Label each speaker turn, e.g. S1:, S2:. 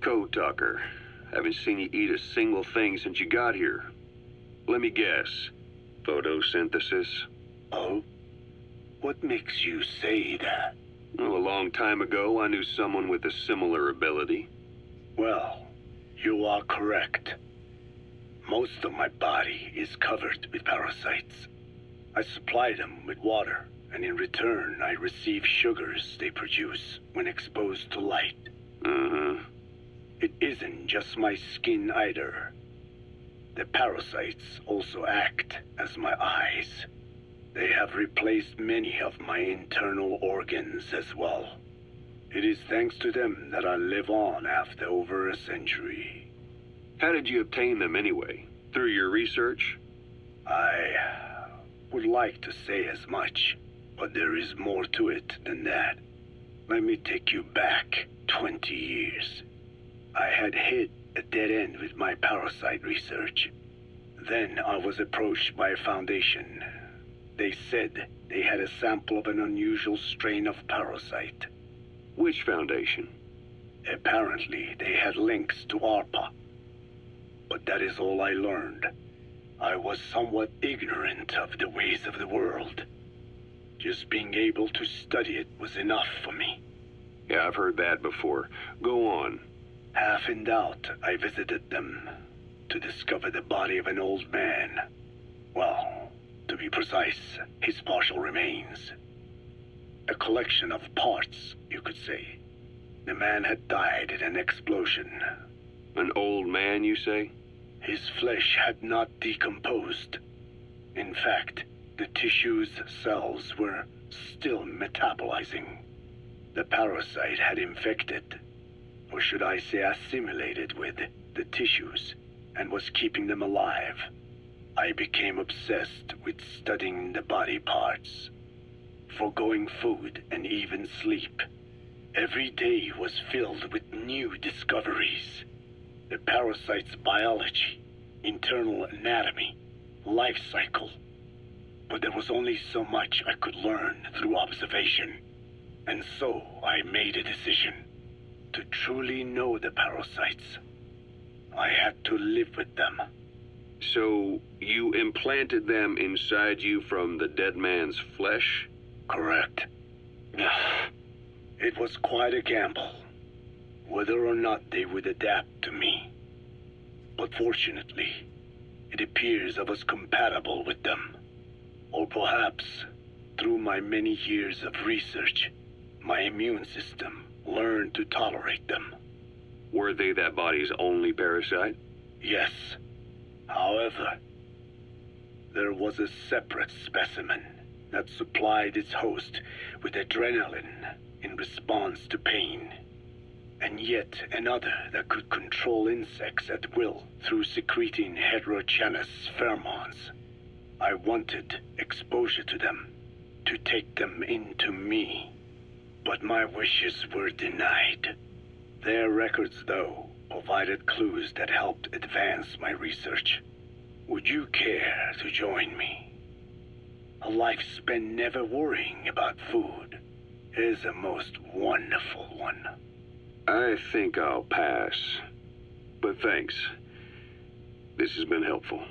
S1: Code talker. Haven't seen you eat a single thing since you got here. Let me guess. Photosynthesis?
S2: Oh? What makes you say that?
S1: Well, a long time ago, I knew someone with a similar ability.
S2: Well, you are correct. Most of my body is covered with parasites. I supply them with water, and in return, I receive sugars they produce when exposed to light. It isn't just my skin either. The parasites also act as my eyes. They have replaced many of my internal organs as well. It is thanks to them that I live on after over a century.
S1: How did you obtain them anyway? Through your research?
S2: I would like to say as much, but there is more to it than that. Let me take you back 20 years. I had hit a dead end with my parasite research. Then I was approached by a foundation. They said they had a sample of an unusual strain of parasite.
S1: Which foundation?
S2: Apparently, they had links to ARPA. But that is all I learned. I was somewhat ignorant of the ways of the world. Just being able to study it was enough for me.
S1: Yeah, I've heard that before. Go on.
S2: Half in doubt, I visited them to discover the body of an old man. Well, to be precise, his partial remains. A collection of parts, you could say. The man had died in an explosion.
S1: An old man, you say?
S2: His flesh had not decomposed. In fact, the tissue's cells were still metabolizing. The parasite had infected, or should I say assimilated with, the tissues, and was keeping them alive. I became obsessed with studying the body parts, foregoing food and even sleep. Every day was filled with new discoveries. The parasite's biology, internal anatomy, life cycle. But there was only so much I could learn through observation. And so I made a decision. To truly know the parasites, I had to live with them.
S1: So you implanted them inside you from the dead man's flesh?
S2: Correct. It was quite a gamble, whether or not they would adapt to me. But fortunately, it appears I was compatible with them. Or perhaps, through my many years of research, my immune system learned to tolerate them.
S1: Were they that body's only parasite?
S2: Yes. However, there was a separate specimen that supplied its host with adrenaline in response to pain, and yet another that could control insects at will through secreting heterogeneous pheromones. I wanted exposure to them, to take them into me, but my wishes were denied. Their records, though, provided clues that helped advance my research. Would you care to join me? A life spent never worrying about food is a most wonderful one.
S1: I think I'll pass. But thanks. This has been helpful.